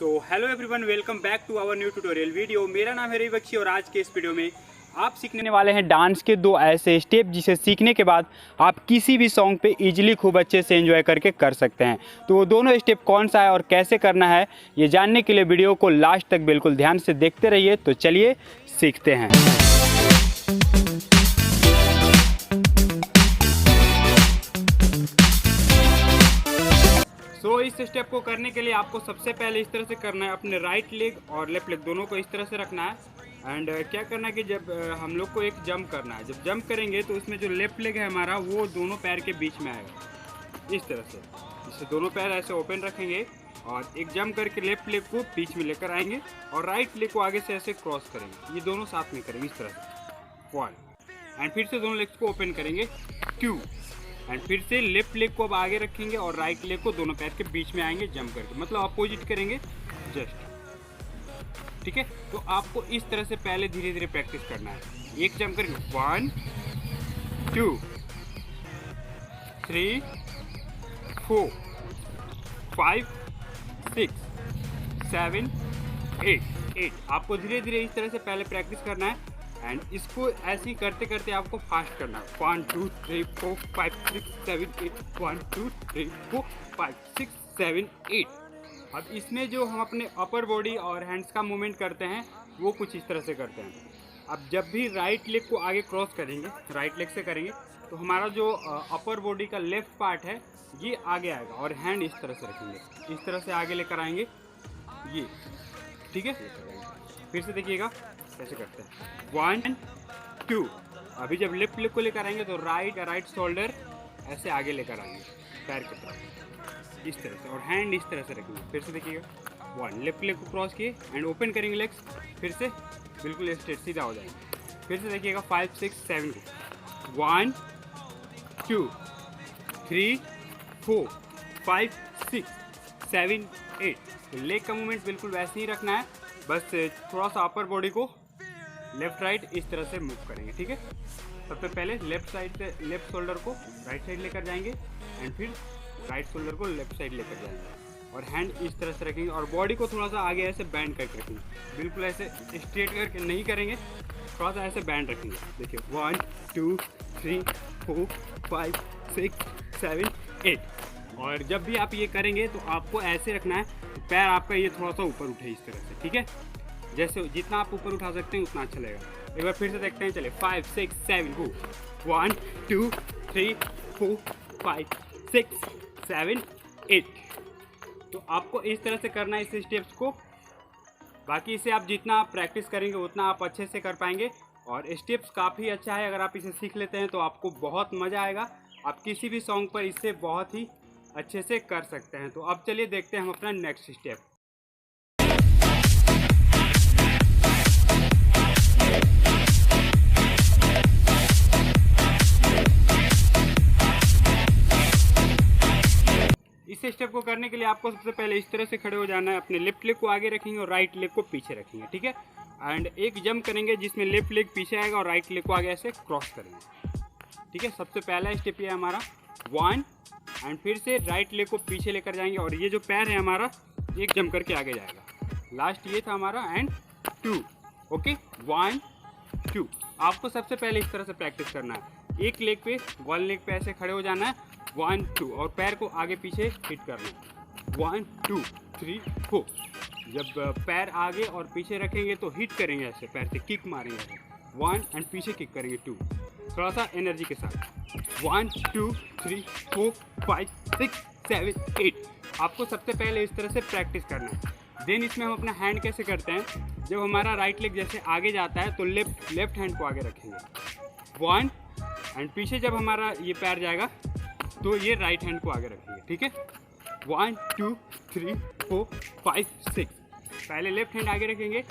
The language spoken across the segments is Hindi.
So hello everyone, welcome back to our new tutorial video. मेरा नाम है रवि बख्शी और आज के इस वीडियो में आप सीखने वाले हैं डांस के दो ऐसे स्टेप जिसे सीखने के बाद आप किसी भी सॉन्ग पे इजीली खूब अच्छे से एंजॉय करके कर सकते हैं। तो वो दोनों स्टेप कौन सा है और कैसे करना है ये जानने के लिए वीडियो को लास्ट तक बिल्कुल ध्यान से देखते रहिए। तो चलिए सीखते हैं। तो इस स्टेप को करने के लिए आपको सबसे पहले इस तरह से करना है, अपने राइट लेग और लेफ्ट लेग दोनों को इस तरह से रखना है। एंड क्या करना है कि जब हम लोग को एक जंप करना है, जब जंप करेंगे तो उसमें जो लेफ्ट लेग है हमारा वो दोनों पैर के बीच में आएगा इस तरह से। इससे दोनों पैर ऐसे ओपन रखेंगे और एक जंप करके लेफ्ट लेग को बीच में लेकर आएंगे और राइट लेग को आगे से ऐसे क्रॉस करेंगे। ये दोनों साथ में करेंगे इस तरह से 1 एंड फिर से दोनों लेग्स को ओपन करेंगे 2 एंड फिर से लेफ्ट लेग को अब आगे रखेंगे और राइट लेग को दोनों पैर के बीच में आएंगे जंप करके, मतलब अपोजिट करेंगे जस्ट। ठीक है, तो आपको इस तरह से पहले धीरे धीरे प्रैक्टिस करना है। एक जंप करके 1 2 3 4 5 6 7 8 आपको धीरे धीरे इस तरह से पहले प्रैक्टिस करना है। एंड इसको ऐसे ही करते करते आपको फास्ट करना है। 1 2 3 4 5 6 7 8 1 2 3 4 5 6 7 8। अब इसमें जो हम अपने अपर बॉडी और हैंड्स का मूवमेंट करते हैं वो कुछ इस तरह से करते हैं। अब जब भी राइट लेग को आगे क्रॉस करेंगे, राइट लेग से करेंगे, तो हमारा जो अपर बॉडी का लेफ्ट पार्ट है ये आगे आएगा और हैंड इस तरह से रखेंगे, इस तरह से आगे लेकर आएंगे ये। ठीक है, फिर से देखिएगा कैसे करते हैं 1 2। अभी जब लेफ्ट लेग को लेकर आएंगे तो राइट शोल्डर ऐसे आगे लेकर आएंगे पैर के तरफ इस तरह से और हैंड इस तरह से रखेंगे। फिर से देखिएगा 1, लेफ्ट लेग को क्रॉस किए एंड ओपन करेंगे लेग्स, फिर से बिल्कुल स्ट्रेट सीधा हो जाएंगे। फिर से देखिएगा 5 6 7 1 2 3 4 5 6 7 8। तो लेग का मूवमेंट बिल्कुल वैसे ही रखना है, बस थोड़ा सा अपर बॉडी को लेफ्ट राइट इस तरह से मूव करेंगे। ठीक है, सबसे पहले लेफ्ट साइड से लेफ्ट शोल्डर को राइट साइड लेकर जाएंगे एंड फिर राइट शोल्डर को लेफ्ट साइड लेकर जाएंगे और हैंड इस तरह से रखेंगे और बॉडी को थोड़ा सा आगे ऐसे बैंड करके रखेंगे, बिल्कुल ऐसे स्ट्रेट करके नहीं करेंगे, थोड़ा सा ऐसे बैंड रखेंगे। देखिए 1 2 3 4 5 6 7 8। और जब भी आप ये करेंगे तो आपको ऐसे रखना है पैर आपका ये थोड़ा सा ऊपर उठे इस तरह से। ठीक है, जैसे जितना आप ऊपर उठा सकते हैं उतना अच्छा लगेगा। एक बार फिर से देखते हैं, चले 5 6 7 1 2 3 4 5 6 7 8। तो आपको इस तरह से करना है इस स्टेप्स को। बाकी इसे आप जितना आप प्रैक्टिस करेंगे उतना आप अच्छे से कर पाएंगे और स्टेप्स काफ़ी अच्छा है। अगर आप इसे सीख लेते हैं तो आपको बहुत मज़ा आएगा। आप किसी भी सॉन्ग पर इससे बहुत ही अच्छे से कर सकते हैं। तो अब चलिए देखते हैं हम अपना नेक्स्ट स्टेप। इस स्टेप को करने के लिए आपको सबसे पहले इस तरह से खड़े हो जाना है, अपने लेफ्ट लेग को आगे रखेंगे और राइट लेग को पीछे रखेंगे। ठीक है, एंड एक जंप करेंगे जिसमें लेफ्ट लेग पीछे आएगा और राइट लेग को आगे ऐसे क्रॉस करेंगे। ठीक है, सबसे पहला स्टेप ये है हमारा 1 एंड फिर से राइट लेग को पीछे लेकर जाएंगे और ये जो पैर है हमारा एक जंप करके आगे जाएगा। लास्ट ये था हमारा एंड 2। ओके 1 2। आपको सबसे पहले इस तरह से प्रैक्टिस करना है। एक लेग पे, वन लेग पे ऐसे खड़े हो जाना है 1 2 और पैर को आगे पीछे हिट करना है 1 2 3 4। जब पैर आगे और पीछे रखेंगे तो हिट करेंगे ऐसे, पैर से किक मारेंगे 1 एंड पीछे किक करेंगे 2, थोड़ा सा एनर्जी के साथ 1 2 3 4 5 6 7 8। आपको सबसे पहले इस तरह से प्रैक्टिस करना है। देन इसमें हम अपना हैंड कैसे करते हैं, जब हमारा राइट लेग जैसे आगे जाता है तो लेफ्ट हैंड को आगे रखेंगे 1 एंड पीछे जब हमारा ये पैर जाएगा तो ये राइट हैंड को आगे रखेंगे। ठीक है, 1 2 3 4 5 6। पहले लेफ्ट हैंड आगे रखेंगे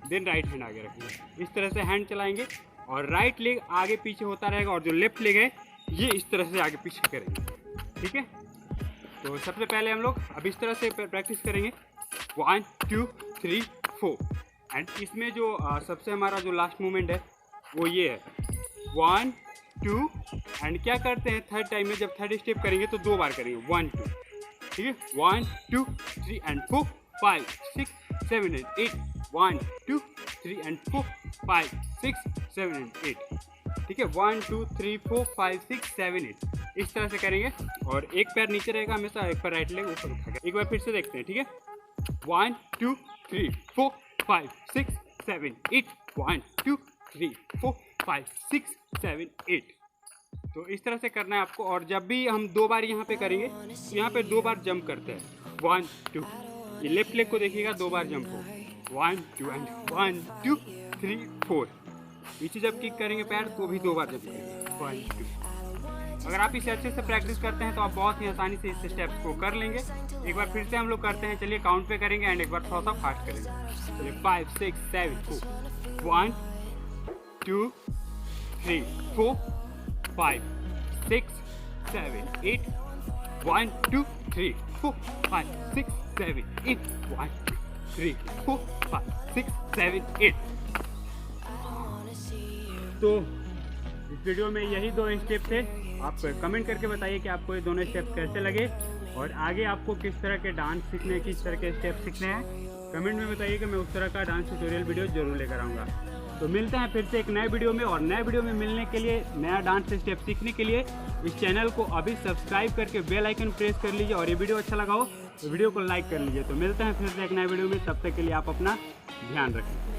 देन राइट हैंड आगे रखेंगे, इस तरह से हैंड चलाएंगे और राइट लेग आगे पीछे होता रहेगा और जो लेफ्ट लेग है ये इस तरह से आगे पीछे करेंगे। ठीक है, तो सबसे पहले हम लोग अब इस तरह से प्रैक्टिस करेंगे 1 2 3 4 एंड इसमें जो सबसे हमारा जो लास्ट मूवमेंट है वो ये है 1 2 एंड क्या करते हैं थर्ड टाइम में, जब थर्ड स्टेप करेंगे तो 2 बार करेंगे 1 2। ठीक है, 1 2 3 एंड 4 5 6 7 and 8 1 2 3 and 4 5 6 7 and 8 ठीक है 1 2 3 4 5 6 7 8 इस तरह से करेंगे और एक पैर नीचे रहेगा हमेशा, एक पैर राइट लेग ऊपर उठाकर। एक बार फिर से देखते हैं, ठीक है 1 2 3 4 5 6 7 8 1 2 3 4 5 6 7 8 तो इस तरह से करना है आपको। और जब भी हम 2 बार यहाँ पे करेंगे तो यहाँ पे 2 बार जंप करते हैं 1 2 ये लेफ्ट लेग को देखिएगा 2 बार जंप हो 1 2 एंड 1 2 3 4 पीछे जब किक करेंगे पैर तो भी 2 बार जंप करेंगे 1 2। अगर आप इसे अच्छे से प्रैक्टिस करते हैं तो आप बहुत ही आसानी से इस स्टेप्स को कर लेंगे। एक बार फिर से हम लोग करते हैं, चलिए काउंट पे करेंगे एंड एक बार थोड़ा सा फास्ट करेंगे। चलिए 5 6 7 4 1 2 3 4 5 6 7 8 1 2 3 4 5 6 7 8 1 2 3 4 5 6 7 8 तो इस वीडियो में यही 2 स्टेप थे। आप कमेंट करके बताइए कि आपको ये दोनों स्टेप कैसे लगे और आगे आपको किस तरह के डांस सीखने हैं, किस तरह के स्टेप सीखने हैं। कमेंट में बताइए कि मैं उस तरह का डांस ट्यूटोरियल वीडियो जरूर लेकर आऊँगा। तो मिलते हैं फिर से एक नए वीडियो में, और नए वीडियो में मिलने के लिए, नया डांस स्टेप सीखने के लिए इस चैनल को अभी सब्सक्राइब करके बेल आइकन प्रेस कर लीजिए, और ये वीडियो अच्छा लगा हो तो वीडियो को लाइक कर लीजिए। तो मिलते हैं फिर से एक नए वीडियो में, तब तक के लिए आप अपना ध्यान रखें।